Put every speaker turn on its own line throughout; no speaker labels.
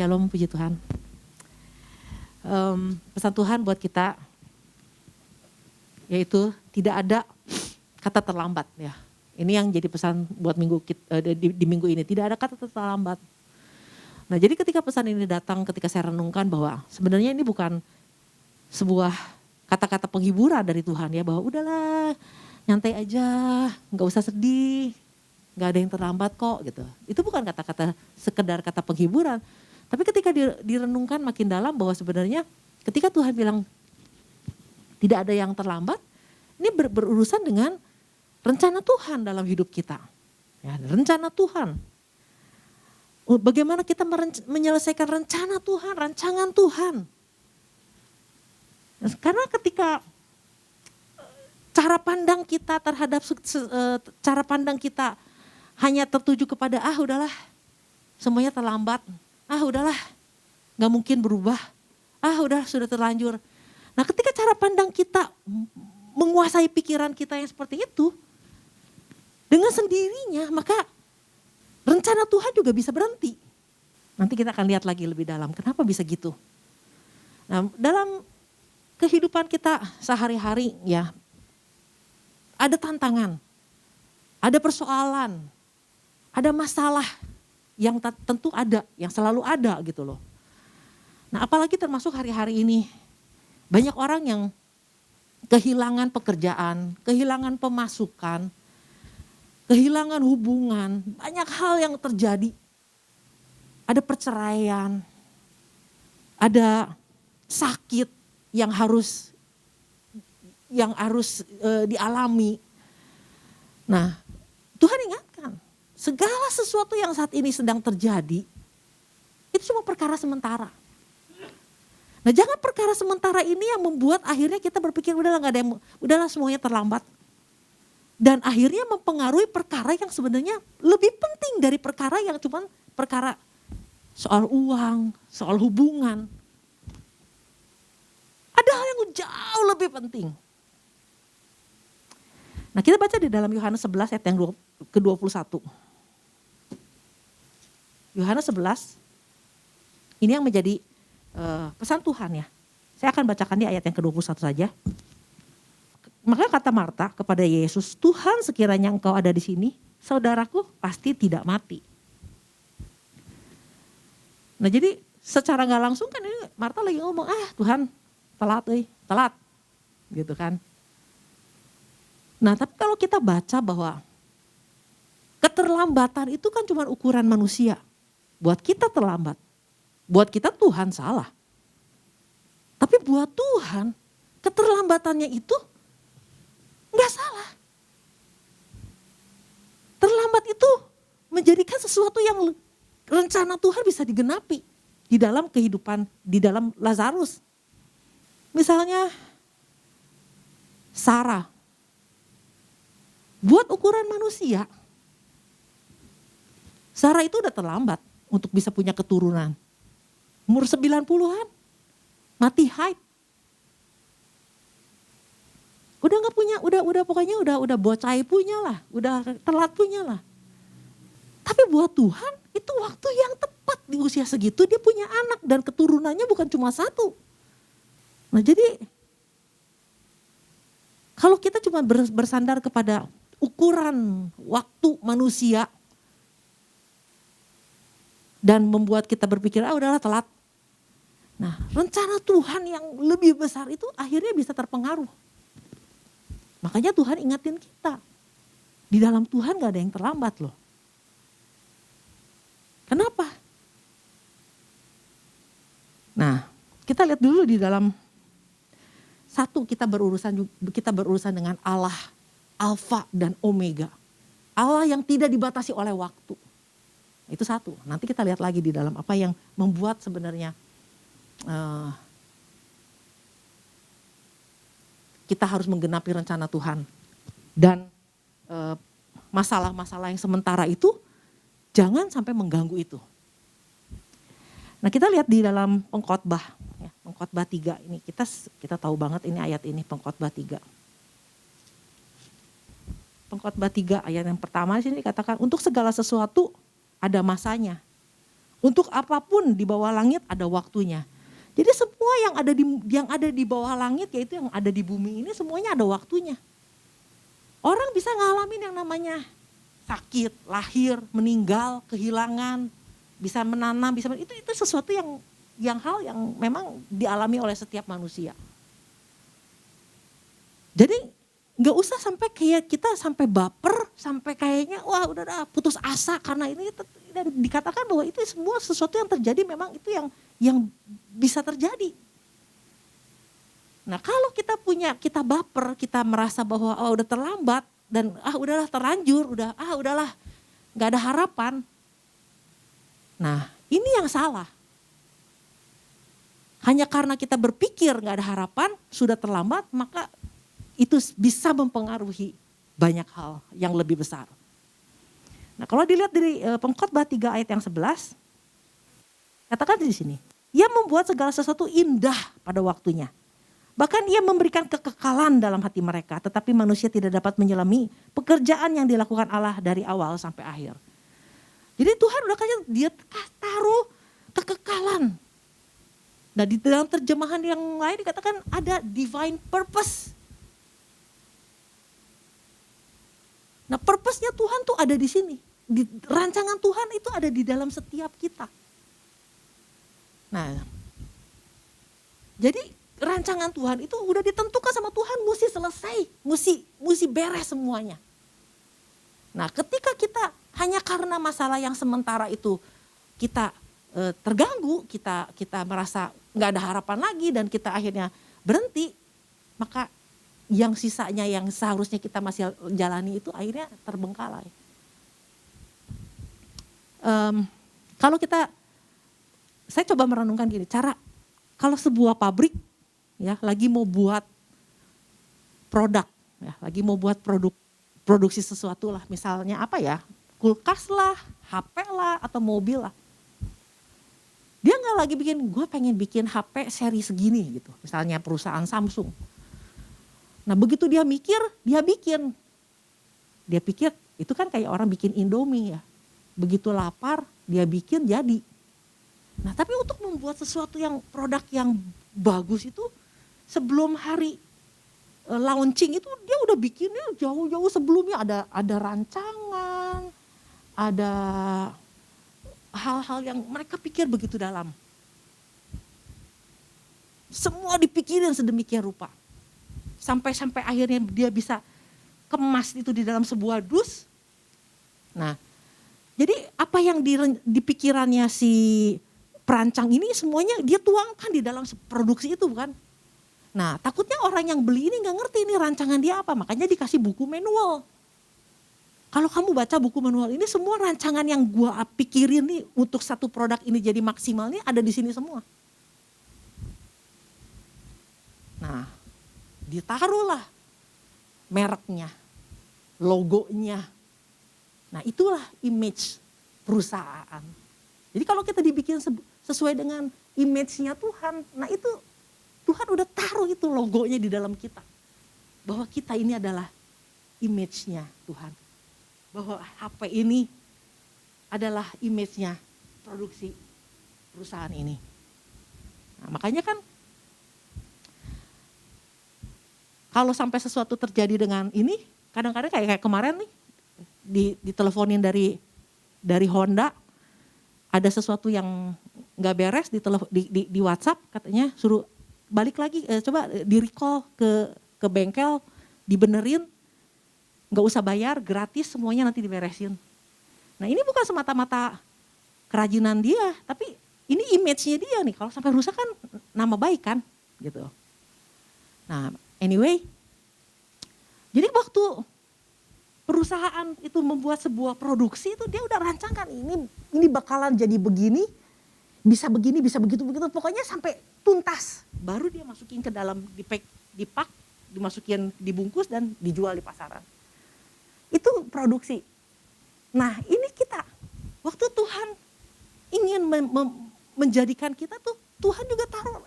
Shalom, puji Tuhan. Pesan Tuhan buat kita yaitu tidak ada kata terlambat ya. Ini yang jadi pesan buat di minggu ini, tidak ada kata terlambat. Nah, jadi ketika pesan ini datang, ketika saya renungkan bahwa sebenarnya ini bukan sebuah kata-kata penghiburan dari Tuhan ya, bahwa udahlah nyantai aja, nggak usah sedih, nggak ada yang terlambat kok gitu. Itu bukan kata-kata sekedar kata penghiburan. Tapi ketika direnungkan makin dalam bahwa sebenarnya ketika Tuhan bilang tidak ada yang terlambat, ini berurusan dengan rencana Tuhan dalam hidup kita. Ya, rencana Tuhan. Bagaimana kita menyelesaikan rencana Tuhan, rancangan Tuhan. Karena ketika cara pandang kita terhadap cara pandang kita hanya tertuju kepada udahlah semuanya terlambat, udahlah gak mungkin berubah, udah sudah terlanjur. Nah, ketika cara pandang kita menguasai pikiran kita yang seperti itu, dengan sendirinya maka rencana Tuhan juga bisa berhenti. Nanti kita akan lihat lagi lebih dalam kenapa bisa gitu. Nah, dalam kehidupan kita sehari-hari ya, ada tantangan, ada persoalan, ada masalah yang tentu ada, yang selalu ada gitu loh. Nah, apalagi termasuk hari-hari ini, banyak orang yang kehilangan pekerjaan, kehilangan pemasukan, kehilangan hubungan, banyak hal yang terjadi. Ada perceraian, ada sakit yang harus dialami. Nah, Tuhan ingatkan, segala sesuatu yang saat ini sedang terjadi, itu cuma perkara sementara. Nah, jangan perkara sementara ini yang membuat akhirnya kita berpikir udahlah semuanya terlambat. Dan akhirnya mempengaruhi perkara yang sebenarnya lebih penting dari perkara yang cuma perkara soal uang, soal hubungan. Ada hal yang jauh lebih penting. Nah, kita baca di dalam Yohanes 11 ayat yang ke-21. Yohanes 11, ini yang menjadi pesan Tuhan ya. Saya akan bacakan di ayat yang ke-21 saja. Maka kata Marta kepada Yesus, Tuhan sekiranya engkau ada di sini, saudaraku pasti tidak mati. Nah, jadi secara gak langsung kan ini Marta lagi ngomong, Tuhan telat gitu kan. Nah, tapi kalau kita baca bahwa keterlambatan itu kan cuma ukuran manusia. Buat kita terlambat, buat kita Tuhan salah. Tapi buat Tuhan keterlambatannya itu gak salah. Terlambat itu menjadikan sesuatu yang rencana Tuhan bisa digenapi di dalam kehidupan, di dalam Lazarus. Misalnya Sarah, buat ukuran manusia, Sarah itu udah terlambat untuk bisa punya keturunan. Umur 90-an, mati haid. Udah gak punya, pokoknya udah bocai punya lah, udah telat punya lah. Tapi buat Tuhan itu waktu yang tepat di usia segitu dia punya anak dan keturunannya bukan cuma satu. Nah, jadi kalau kita cuma bersandar kepada ukuran waktu manusia dan membuat kita berpikir udahlah telat. Nah, rencana Tuhan yang lebih besar itu akhirnya bisa terpengaruh. Makanya Tuhan ingatin kita, di dalam Tuhan gak ada yang terlambat loh. Kenapa? Nah, kita lihat dulu di dalam kita berurusan dengan Allah, Alfa dan Omega. Allah yang tidak dibatasi oleh waktu. Itu satu. Nanti kita lihat lagi di dalam apa yang membuat sebenarnya kita harus menggenapi rencana Tuhan. Dan masalah-masalah yang sementara itu jangan sampai mengganggu itu. Nah, kita lihat di dalam Pengkhotbah, ya, Pengkhotbah 3 ini kita tahu banget ini ayat ini Pengkhotbah 3. Pengkhotbah 3 ayat yang pertama sini dikatakan untuk segala sesuatu ada masanya. Untuk apapun di bawah langit ada waktunya. Jadi semua yang ada di bawah langit, yaitu yang ada di bumi ini, semuanya ada waktunya. Orang bisa ngalamin yang namanya sakit, lahir, meninggal, kehilangan, bisa menanam, itu sesuatu yang hal yang memang dialami oleh setiap manusia. Jadi nggak usah sampai kayak kita sampai baper, sampai kayaknya wah udah putus asa karena ini, dan dikatakan bahwa itu semua sesuatu yang terjadi memang itu yang bisa terjadi. Nah kalau kita baper, kita merasa bahwa udah terlambat dan udahlah terlanjur, udahlah nggak ada harapan. Nah ini yang salah. Hanya karena kita berpikir nggak ada harapan, sudah terlambat, maka itu bisa mempengaruhi banyak hal yang lebih besar. Nah kalau dilihat dari Pengkhotbah 3 ayat yang 11, katakan di sini, ia membuat segala sesuatu indah pada waktunya. Bahkan ia memberikan kekekalan dalam hati mereka, tetapi manusia tidak dapat menyelami pekerjaan yang dilakukan Allah dari awal sampai akhir. Jadi Tuhan udah kasih, dia taruh kekekalan. Nah di dalam terjemahan yang lain dikatakan ada divine purpose. Nah purpose-nya Tuhan tuh ada di sini. Rancangan Tuhan itu ada di dalam setiap kita. Nah, jadi rancangan Tuhan itu udah ditentukan sama Tuhan, mesti selesai, mesti beres semuanya. Nah ketika kita hanya karena masalah yang sementara itu kita terganggu, kita merasa nggak ada harapan lagi dan kita akhirnya berhenti, maka yang sisanya yang seharusnya kita masih jalani itu akhirnya terbengkalai. Kalau saya coba merenungkan gini, kalau sebuah pabrik ya lagi mau buat produk, ya lagi mau buat produksi sesuatu lah, misalnya apa ya, kulkas lah, HP lah, atau mobil lah. Dia nggak lagi gue pengen bikin HP seri segini gitu, misalnya perusahaan Samsung. Nah begitu dia mikir, dia bikin. Dia pikir itu kan kayak orang bikin Indomie ya. Begitu lapar, dia bikin jadi. Nah tapi untuk membuat sesuatu yang produk yang bagus itu sebelum hari launching itu dia udah bikinnya jauh-jauh sebelumnya, ada rancangan, ada hal-hal yang mereka pikir begitu dalam. Semua dipikirin sedemikian rupa. Sampai akhirnya dia bisa kemas itu di dalam sebuah dus. Nah, jadi apa yang di pikirannya si perancang ini semuanya dia tuangkan di dalam produksi itu kan. Nah, takutnya orang yang beli ini nggak ngerti ini rancangan dia apa, makanya dikasih buku manual. Kalau kamu baca buku manual ini, semua rancangan yang gua pikirin nih untuk satu produk ini jadi maksimal nih ada di sini semua. Nah, ditaruhlah mereknya, logonya. Nah itulah image perusahaan. Jadi kalau kita dibikin sesuai dengan image-nya Tuhan, nah itu Tuhan udah taruh itu logonya di dalam kita. Bahwa kita ini adalah image-nya Tuhan. Bahwa HP ini adalah image-nya produksi perusahaan ini. Nah makanya kan kalau sampai sesuatu terjadi dengan ini, kadang-kadang kayak kemarin nih, diteleponin dari Honda, ada sesuatu yang nggak beres di WhatsApp, katanya suruh balik lagi, coba di recall ke bengkel, dibenerin, nggak usah bayar, gratis semuanya nanti diberesin. Nah ini bukan semata-mata kerajinan dia, tapi ini image-nya dia nih, kalau sampai rusak kan nama baik kan, gitu. Nah anyway, jadi waktu perusahaan itu membuat sebuah produksi itu dia udah rancangkan ini bakalan jadi begini, bisa begini, bisa begitu, pokoknya sampai tuntas. Baru dia masukin ke dalam, dipak, dimasukin, dibungkus dan dijual di pasaran. Itu produksi. Nah ini kita, waktu Tuhan ingin menjadikan kita tuh, Tuhan juga taruh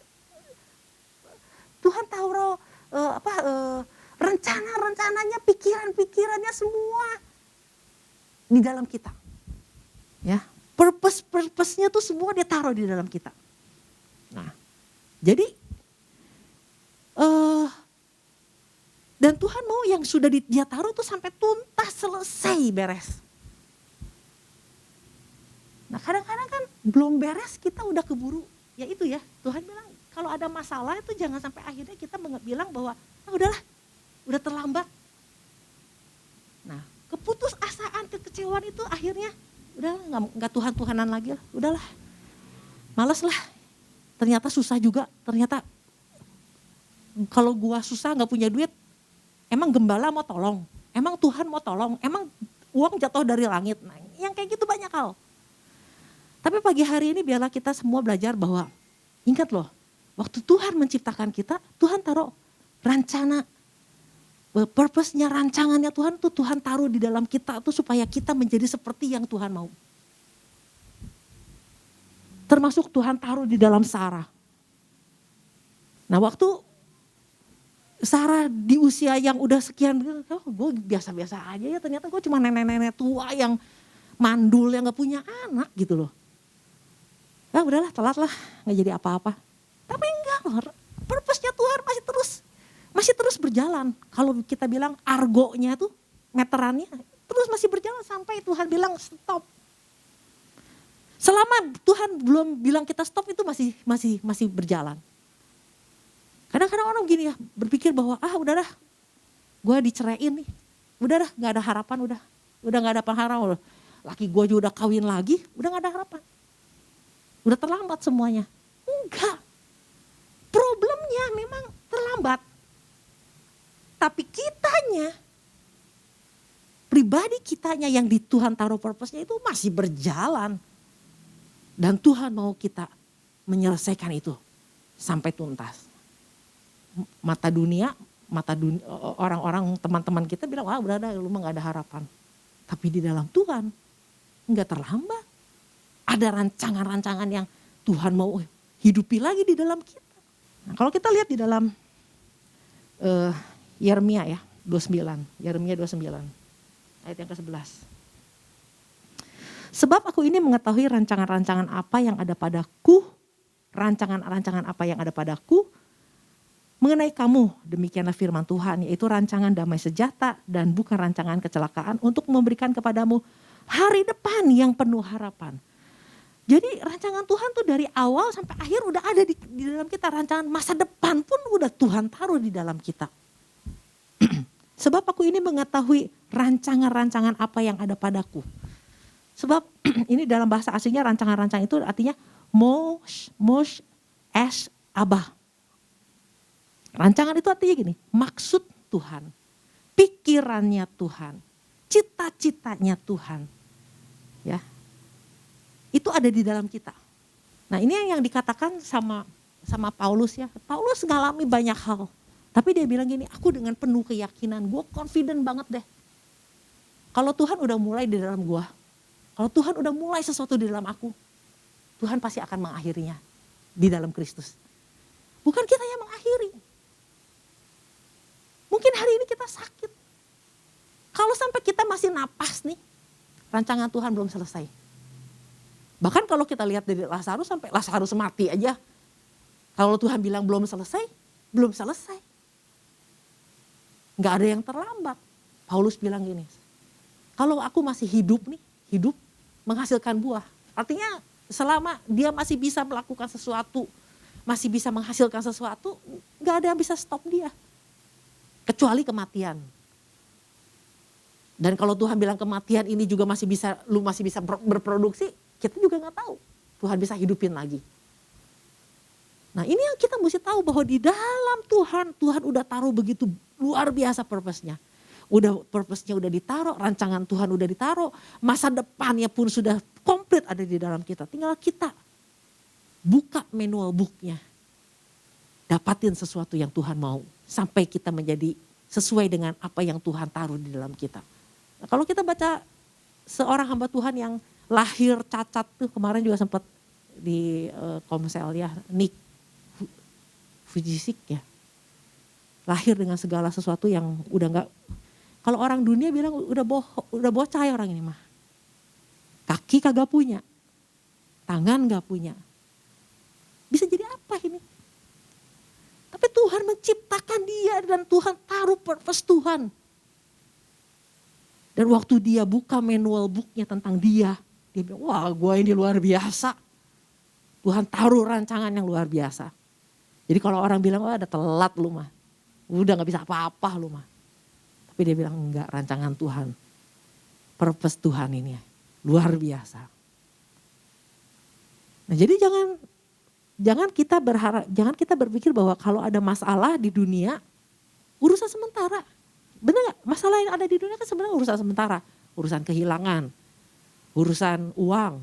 rencana-rencananya, pikiran-pikirannya semua di dalam kita. Ya, purpose purpose-nya tuh semua dia taruh di dalam kita. Nah, jadi dan Tuhan mau yang sudah dia taruh tuh sampai tuntas, selesai, beres. Nah kadang-kadang kan belum beres kita udah keburu. Ya itu ya, Tuhan bilang kalau ada masalah itu jangan sampai akhirnya kita bilang bahwa udahlah, udah terlambat. Nah keputusasaan, kekecewaan itu akhirnya udah nggak Tuhan-Tuhanan lagi lah. Udahlah, males lah. Ternyata susah juga, ternyata kalau gua susah nggak punya duit, emang gembala mau tolong, emang Tuhan mau tolong, emang uang jatuh dari langit. Nah, yang kayak gitu banyak hal. Tapi pagi hari ini biarlah kita semua belajar bahwa ingat loh, waktu Tuhan menciptakan kita, Tuhan taruh rencana, purpose-nya, rancangannya Tuhan tuh Tuhan taruh di dalam kita tuh supaya kita menjadi seperti yang Tuhan mau. Termasuk Tuhan taruh di dalam Sarah. Nah waktu Sarah di usia yang udah sekian, gue biasa-biasa aja ya, ternyata gue cuma nenek-nenek tua yang mandul yang gak punya anak gitu loh. Ya udahlah, telat lah, gak jadi apa-apa. Tapi enggak loh, purpose-nya Tuhan masih terus berjalan. Kalau kita bilang argonya tuh, meterannya terus masih berjalan sampai Tuhan bilang stop. Selama Tuhan belum bilang kita stop itu masih berjalan. Kadang-kadang orang gini ya, berpikir bahwa udahlah, gue diceraiin nih, udahlah gak ada harapan, udah gak ada pengharapan, laki gue juga udah kawin lagi, udah gak ada harapan, udah terlambat semuanya. Enggak, problemnya memang terlambat, tapi pribadi kitanya yang di Tuhan taruh purpose-nya itu masih berjalan. Dan Tuhan mau kita menyelesaikan itu sampai tuntas. Mata dunia orang-orang teman-teman kita bilang, wah udah lu mah gak ada harapan. Tapi di dalam Tuhan gak terlambat. Ada rancangan-rancangan yang Tuhan mau hidupi lagi di dalam kita. Nah, kalau kita lihat di dalam Yeremia ya, 29, Yeremia 29 ayat yang ke-11. Sebab aku ini mengetahui rancangan-rancangan apa yang ada padaku, rancangan-rancangan apa yang ada padaku, mengenai kamu, demikianlah firman Tuhan, yaitu rancangan damai sejahtera dan bukan rancangan kecelakaan untuk memberikan kepadamu hari depan yang penuh harapan. Jadi rancangan Tuhan tuh dari awal sampai akhir udah ada di dalam kita. Rancangan masa depan pun udah Tuhan taruh di dalam kita. Sebab aku ini mengetahui rancangan-rancangan apa yang ada padaku. Sebab ini dalam bahasa aslinya rancangan-rancangan itu artinya mosh es abah. Rancangan itu artinya gini, maksud Tuhan, pikirannya Tuhan, cita-citanya Tuhan. Ya. Itu ada di dalam kita. Nah, ini yang dikatakan sama Paulus ya. Paulus ngalami banyak hal. Tapi dia bilang gini, aku dengan penuh keyakinan, gue confident banget deh. Kalau Tuhan udah mulai di dalam gue, kalau Tuhan udah mulai sesuatu di dalam aku, Tuhan pasti akan mengakhirinya di dalam Kristus. Bukan kita yang mengakhiri. Mungkin hari ini kita sakit. Kalau sampai kita masih napas nih, rancangan Tuhan belum selesai. Bahkan kalau kita lihat dari Lazarus sampai Lazarus mati aja. Kalau Tuhan bilang belum selesai, belum selesai. Gak ada yang terlambat. Paulus bilang gini, kalau aku masih hidup menghasilkan buah. Artinya selama dia masih bisa melakukan sesuatu, masih bisa menghasilkan sesuatu, gak ada yang bisa stop dia. Kecuali kematian. Dan kalau Tuhan bilang kematian ini juga lu masih bisa berproduksi, kita juga gak tahu. Tuhan bisa hidupin lagi. Nah ini yang kita mesti tahu bahwa di dalam Tuhan udah taruh begitu luar biasa purpose-nya. Purpose-nya udah ditaruh, rancangan Tuhan udah ditaruh, masa depannya pun sudah komplit ada di dalam kita. Tinggal kita buka manual book-nya. Dapatin sesuatu yang Tuhan mau. Sampai kita menjadi sesuai dengan apa yang Tuhan taruh di dalam kita. Nah, kalau kita baca seorang hamba Tuhan yang lahir cacat tuh, kemarin juga sempat di Komsel ya, Nick Vujicic ya. Lahir dengan segala sesuatu yang udah gak, kalau orang dunia bilang udah bocah ya orang ini mah. Kaki kagak punya. tangan gak punya. Bisa jadi apa ini? Tapi Tuhan menciptakan dia dan Tuhan taruh purpose Tuhan. Dan waktu dia buka manual booknya tentang dia bilang, wah gue ini luar biasa. Tuhan taruh rancangan yang luar biasa. Jadi kalau orang bilang, wah ada telat lu mah. Udah gak bisa apa-apa lu mah. Tapi dia bilang, enggak, rancangan Tuhan. Purpose Tuhan ini luar biasa. Nah jadi jangan kita berpikir bahwa kalau ada masalah di dunia, urusan sementara. Benar gak? Masalah yang ada di dunia kan sebenarnya urusan sementara. Urusan kehilangan, urusan uang,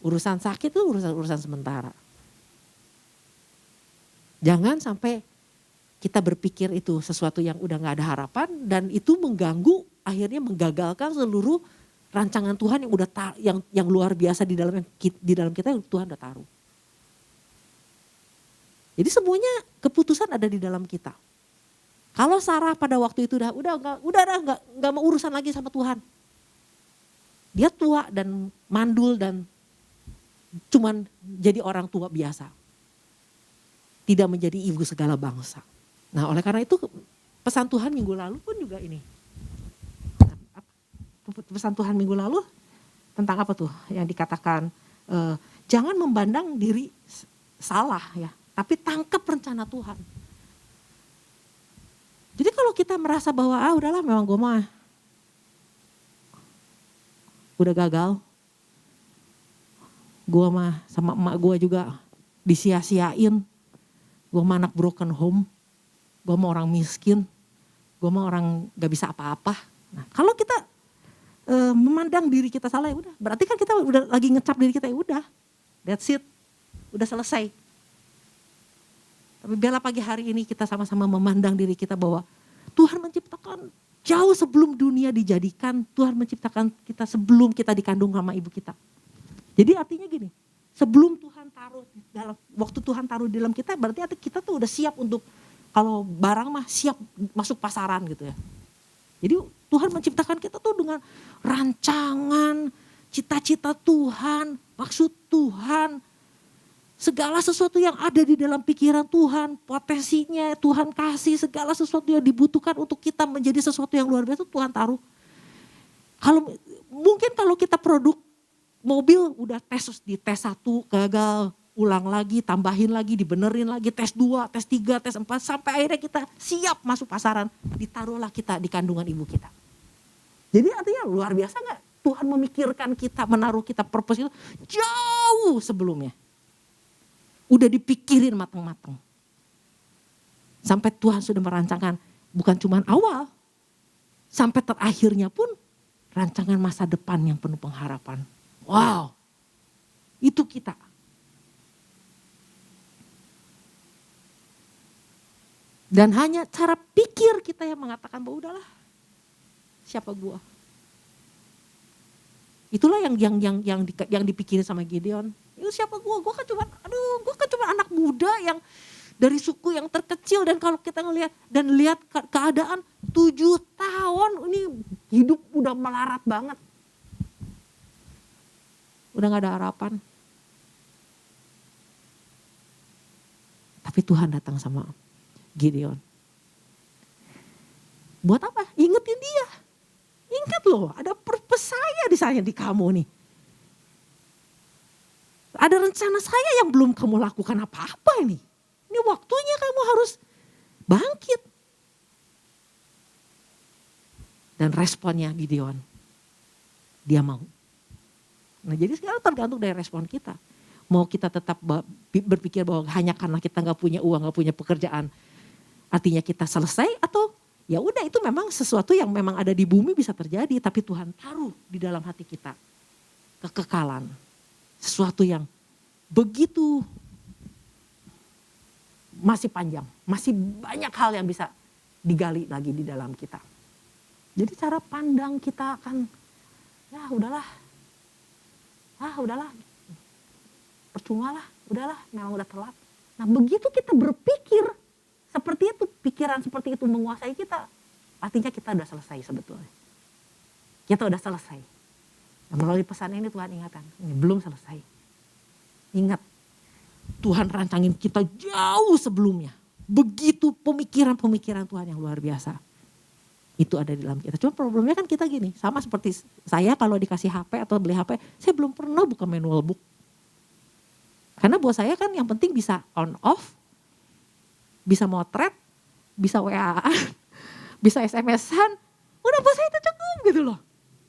urusan sakit itu urusan sementara. Jangan sampai kita berpikir itu sesuatu yang udah gak ada harapan dan itu mengganggu, akhirnya menggagalkan seluruh rancangan Tuhan yang luar biasa di dalam kita yang Tuhan udah taruh. Jadi semuanya keputusan ada di dalam kita. Kalau Sarah pada waktu itu udah nggak mau urusan lagi sama Tuhan. Dia tua dan mandul dan cuman jadi orang tua biasa. Tidak menjadi ibu segala bangsa. Nah oleh karena itu pesan Tuhan minggu lalu pun juga ini. Pesan Tuhan minggu lalu tentang apa tuh yang dikatakan jangan memandang diri salah ya. Tapi tangkap rencana Tuhan. Jadi kalau kita merasa bahwa udahlah memang gue mah udah gagal. Gue mah sama emak gue juga disia-siain. Gue mah anak broken home. Gue mah orang miskin. Gue mah orang gak bisa apa-apa. Nah kalau kita memandang diri kita salah ya udah. Berarti kan kita udah lagi ngecap diri kita ya udah. That's it. Udah selesai. Tapi biarlah pagi hari ini kita sama-sama memandang diri kita bahwa Tuhan menciptakan jauh sebelum dunia dijadikan. Tuhan menciptakan kita sebelum kita dikandung sama ibu kita. Jadi artinya gini, sebelum Tuhan taruh waktu Tuhan taruh di dalam kita berarti kita tuh udah siap untuk kalau barang mah siap masuk pasaran gitu ya. Jadi Tuhan menciptakan kita tuh dengan rancangan, cita-cita Tuhan, maksud Tuhan. Segala sesuatu yang ada di dalam pikiran Tuhan, potensinya Tuhan kasih, segala sesuatu yang dibutuhkan untuk kita menjadi sesuatu yang luar biasa Tuhan taruh. Mungkin kalau kita produk mobil udah di tes 1 gagal, ulang lagi, tambahin lagi, dibenerin lagi, tes 2, tes 3, tes 4 sampai akhirnya kita siap masuk pasaran, ditaruhlah kita di kandungan ibu kita. Jadi artinya luar biasa gak? Tuhan memikirkan kita, menaruh kita purpose itu jauh sebelumnya. Udah dipikirin matang-matang. Sampai Tuhan sudah merancangkan bukan cuma awal. Sampai terakhirnya pun rancangan masa depan yang penuh pengharapan. Wow, itu kita. Dan hanya cara pikir kita yang mengatakan bahwa udahlah siapa gua. Itulah yang dipikirin sama Gideon. Itu siapa gue kan cuma anak muda yang dari suku yang terkecil dan kalau kita lihat keadaan 7 tahun ini hidup udah melarat banget. Udah gak ada harapan. Tapi Tuhan datang sama Gideon. Buat apa? Ingetin dia. Ingat loh, ada purpose saya di kamu nih. Ada rencana saya yang belum kamu lakukan apa-apa ini. Ini waktunya kamu harus bangkit. Dan responnya Gideon, dia mau. Nah jadi sekarang tergantung dari respon kita. Mau kita tetap berpikir bahwa hanya karena kita gak punya uang, gak punya pekerjaan, artinya kita selesai atau ya udah itu memang sesuatu yang memang ada di bumi bisa terjadi. Tapi Tuhan taruh di dalam hati kita kekekalan. Sesuatu yang begitu masih panjang, masih banyak hal yang bisa digali lagi di dalam kita. Jadi cara pandang kita akan, ya udahlah, percuma lah, udahlah, memang udah telat. Nah begitu kita berpikir seperti itu, pikiran seperti itu menguasai kita, artinya kita udah selesai sebetulnya. Kita udah selesai. Nah, melalui pesan ini Tuhan ingatkan, ini belum selesai. Ingat, Tuhan rancangin kita jauh sebelumnya. Begitu pemikiran-pemikiran Tuhan yang luar biasa. Itu ada di dalam kita. Cuma problemnya kan kita gini, sama seperti saya kalau dikasih HP atau beli HP, saya belum pernah buka manual book. Karena buat saya kan yang penting bisa on off, bisa motret, bisa WA-an, bisa SMS-an, udah buat saya itu cukup gitu loh.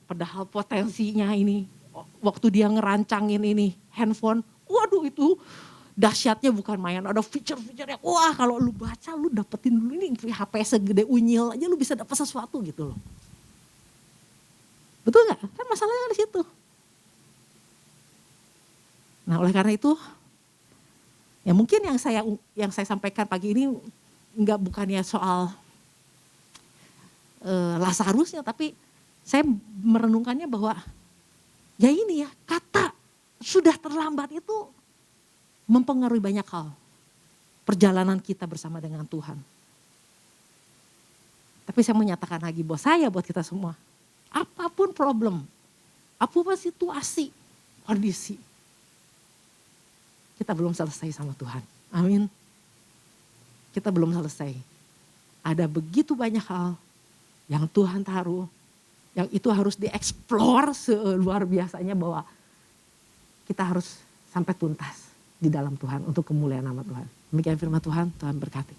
Padahal potensinya ini, waktu dia ngerancangin ini handphone, waduh itu dahsyatnya bukan main. Ada fitur-fitur yang wah kalau lu baca lu dapetin dulu ini HP segede unyil aja lu bisa dapet sesuatu gitu loh. Betul gak? Kan masalahnya di situ. Nah oleh karena itu, ya mungkin yang saya sampaikan pagi ini bukannya soal Lazarusnya, tapi saya merenungkannya bahwa ya ini ya kata sudah terlambat itu mempengaruhi banyak hal. Perjalanan kita bersama dengan Tuhan. Tapi saya menyatakan lagi buat saya, buat kita semua. Apapun problem, apapun situasi, kondisi. Kita belum selesai sama Tuhan. Amin. Kita belum selesai. Ada begitu banyak hal yang Tuhan taruh. Yang itu harus dieksplor seluar biasanya bahwa kita harus sampai tuntas di dalam Tuhan untuk kemuliaan nama Tuhan. Demikian firman Tuhan, Tuhan berkati.